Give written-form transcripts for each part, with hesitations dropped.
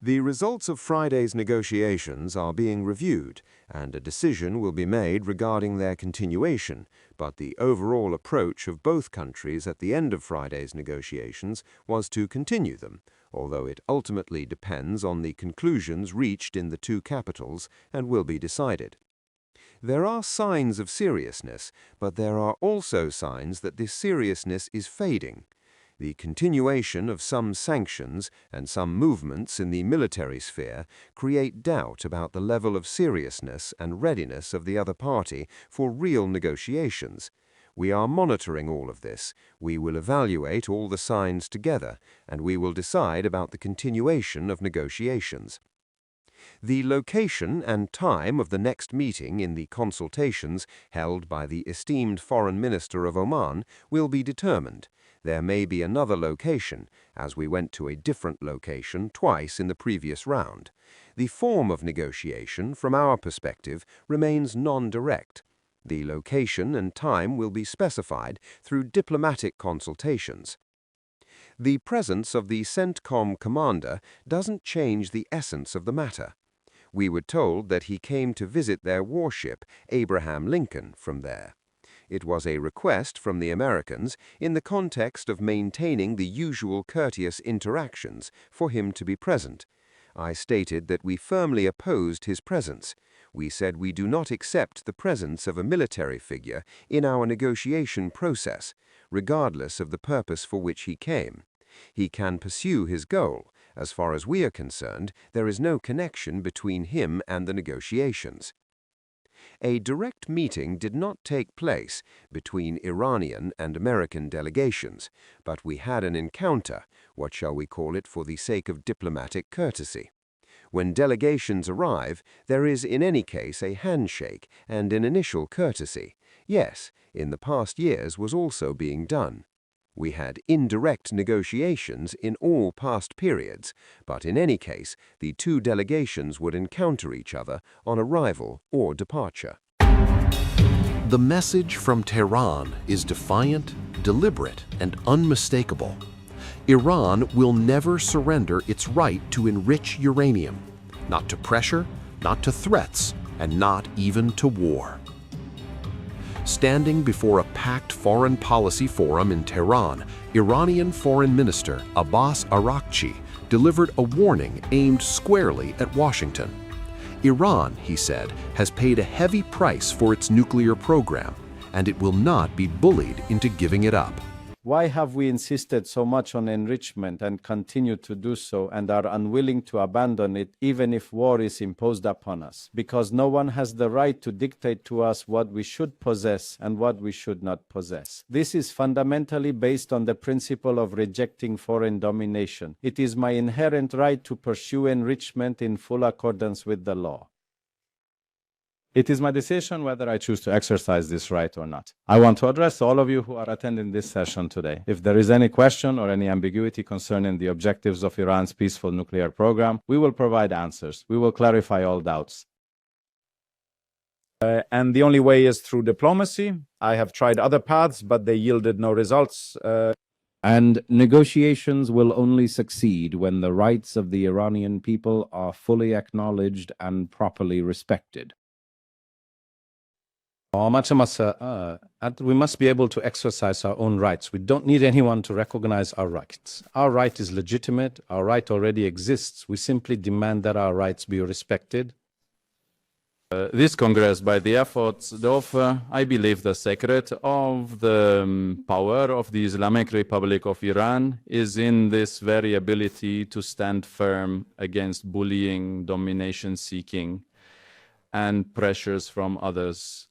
The results of Friday's negotiations are being reviewed, and a decision will be made regarding their continuation, but the overall approach of both countries at the end of Friday's negotiations was to continue them, although it ultimately depends on the conclusions reached in the two capitals and will be decided. There are signs of seriousness, but there are also signs that this seriousness is fading. The continuation of some sanctions and some movements in the military sphere create doubt about the level of seriousness and readiness of the other party for real negotiations. We are monitoring all of this. We will evaluate all the signs together, and we will decide about the continuation of negotiations. The location and time of the next meeting in the consultations held by the esteemed Foreign Minister of Oman will be determined. There may be another location, as we went to a different location twice in the previous round. The form of negotiation, from our perspective, remains non-direct. The location and time will be specified through diplomatic consultations. The presence of the CENTCOM commander doesn't change the essence of the matter. We were told that he came to visit their warship, Abraham Lincoln, from there. It was a request from the Americans, in the context of maintaining the usual courteous interactions, for him to be present. I stated that we firmly opposed his presence. We said we do not accept the presence of a military figure in our negotiation process, regardless of the purpose for which he came. He can pursue his goal. As far as we are concerned, there is no connection between him and the negotiations. A direct meeting did not take place between Iranian and American delegations, but we had an encounter, what shall we call it for the sake of diplomatic courtesy. When delegations arrive, there is in any case a handshake and an initial courtesy. Yes, in the past years was also being done. We had indirect negotiations in all past periods, but in any case, the two delegations would encounter each other on arrival or departure. The message from Tehran is defiant, deliberate, and unmistakable. Iran will never surrender its right to enrich uranium, not to pressure, not to threats, and not even to war. Standing before a packed foreign policy forum in Tehran, Iranian Foreign Minister Abbas Araghchi delivered a warning aimed squarely at Washington. Iran, he said, has paid a heavy price for its nuclear program, and it will not be bullied into giving it up. Why have we insisted so much on enrichment and continue to do so and are unwilling to abandon it even if war is imposed upon us? Because no one has the right to dictate to us what we should possess and what we should not possess. This is fundamentally based on the principle of rejecting foreign domination. It is my inherent right to pursue enrichment in full accordance with the law. It is my decision whether I choose to exercise this right or not. I want to address all of you who are attending this session today. If there is any question or any ambiguity concerning the objectives of Iran's peaceful nuclear program, we will provide answers. We will clarify all doubts. And the only way is through diplomacy. I have tried other paths, but they yielded no results. And negotiations will only succeed when the rights of the Iranian people are fully acknowledged and properly respected. We must be able to exercise our own rights. We don't need anyone to recognize our rights. Our right is legitimate. Our right already exists. We simply demand that our rights be respected. This Congress, by the efforts of, I believe, the secret of the power of the Islamic Republic of Iran is in this very ability to stand firm against bullying, domination-seeking, and pressures from others.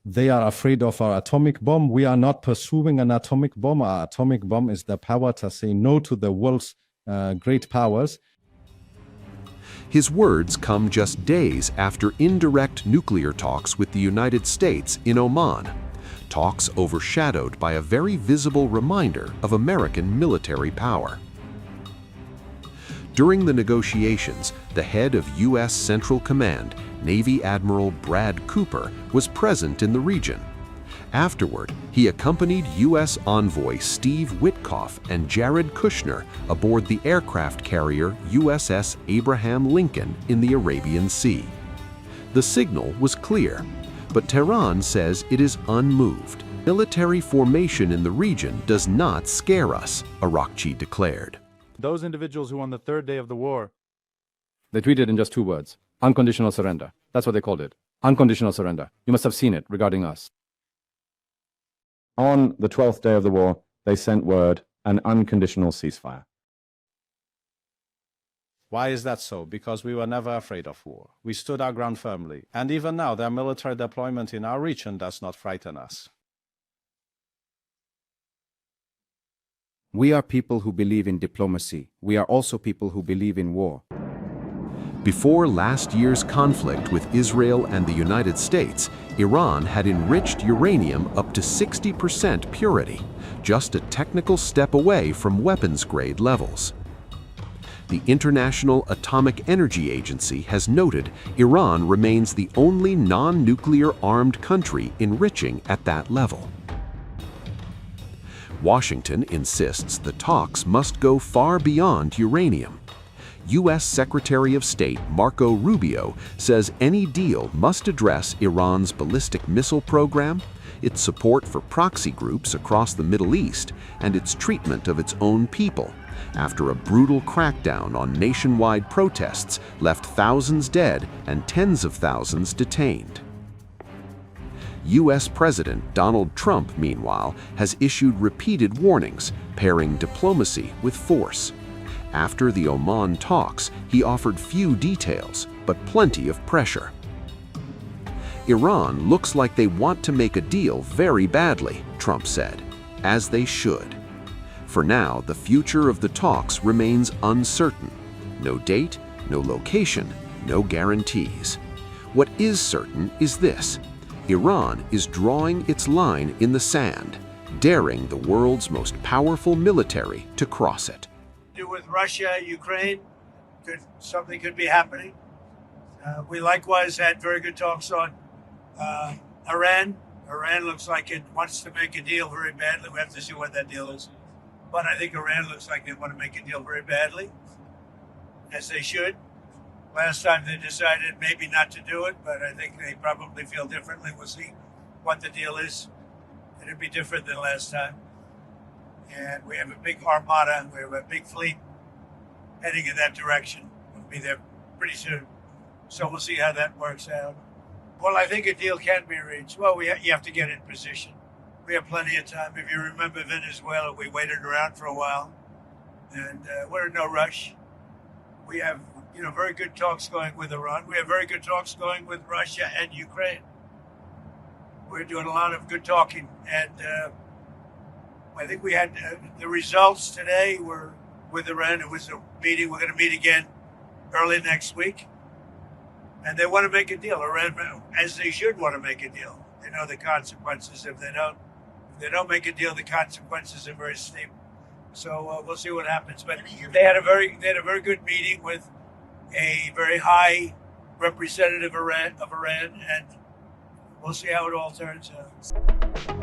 They are afraid of our atomic bomb. We are not pursuing an atomic bomb. Our atomic bomb is the power to say no to the world's great powers. His words come just days after indirect nuclear talks with the United States in Oman, talks overshadowed by a very visible reminder of American military power. During the negotiations, the head of U.S. Central Command, Navy Admiral Brad Cooper, was present in the region. Afterward, he accompanied U.S. envoy Steve Witkoff and Jared Kushner aboard the aircraft carrier USS Abraham Lincoln in the Arabian Sea. The signal was clear, but Tehran says it is unmoved. Military formation in the region does not scare us, Araghchi declared. Those individuals who on the third day of the war, they tweeted in just 2 words, unconditional surrender. That's what they called it. Unconditional surrender. You must have seen it regarding us. On the 12th day of the war, they sent word, an unconditional ceasefire. Why is that so? Because we were never afraid of war. We stood our ground firmly. And even now, their military deployment in our region does not frighten us. We are people who believe in diplomacy. We are also people who believe in war. Before last year's conflict with Israel and the United States, Iran had enriched uranium up to 60% purity, just a technical step away from weapons-grade levels. The International Atomic Energy Agency has noted Iran remains the only non-nuclear armed country enriching at that level. Washington insists the talks must go far beyond uranium. U.S. Secretary of State Marco Rubio says any deal must address Iran's ballistic missile program, its support for proxy groups across the Middle East, and its treatment of its own people, after a brutal crackdown on nationwide protests left thousands dead and tens of thousands detained. U.S. President Donald Trump, meanwhile, has issued repeated warnings, pairing diplomacy with force. After the Oman talks, he offered few details, but plenty of pressure. Iran looks like they want to make a deal very badly, Trump said, as they should. For now, the future of the talks remains uncertain. No date, no location, no guarantees. What is certain is this: Iran is drawing its line in the sand, daring the world's most powerful military to cross it. With Russia, Ukraine, something could be happening. We likewise had very good talks on Iran. Iran looks like it wants to make a deal very badly. We have to see what that deal is. But I think Iran looks like they want to make a deal very badly, as they should. Last time they decided maybe not to do it, but I think they probably feel differently. We'll see what the deal is. It'll be different than last time. And we have a big armada, we have a big fleet heading in that direction. We'll be there pretty soon. So we'll see how that works out. Well, I think a deal can be reached. Well, you have to get in position. We have plenty of time. If you remember Venezuela, we waited around for a while, and we're in no rush. We have, very good talks going with Iran. We have very good talks going with Russia and Ukraine. We're doing a lot of good talking, and I think we had the results today were with Iran. It was a meeting. We're going to meet again early next week. And they want to make a deal. Iran, as they should want to make a deal. They know the consequences. If they don't make a deal, the consequences are very steep. So we'll see what happens. But they had a very good meeting with a very high representative of Iran, and we'll see how it all turns out.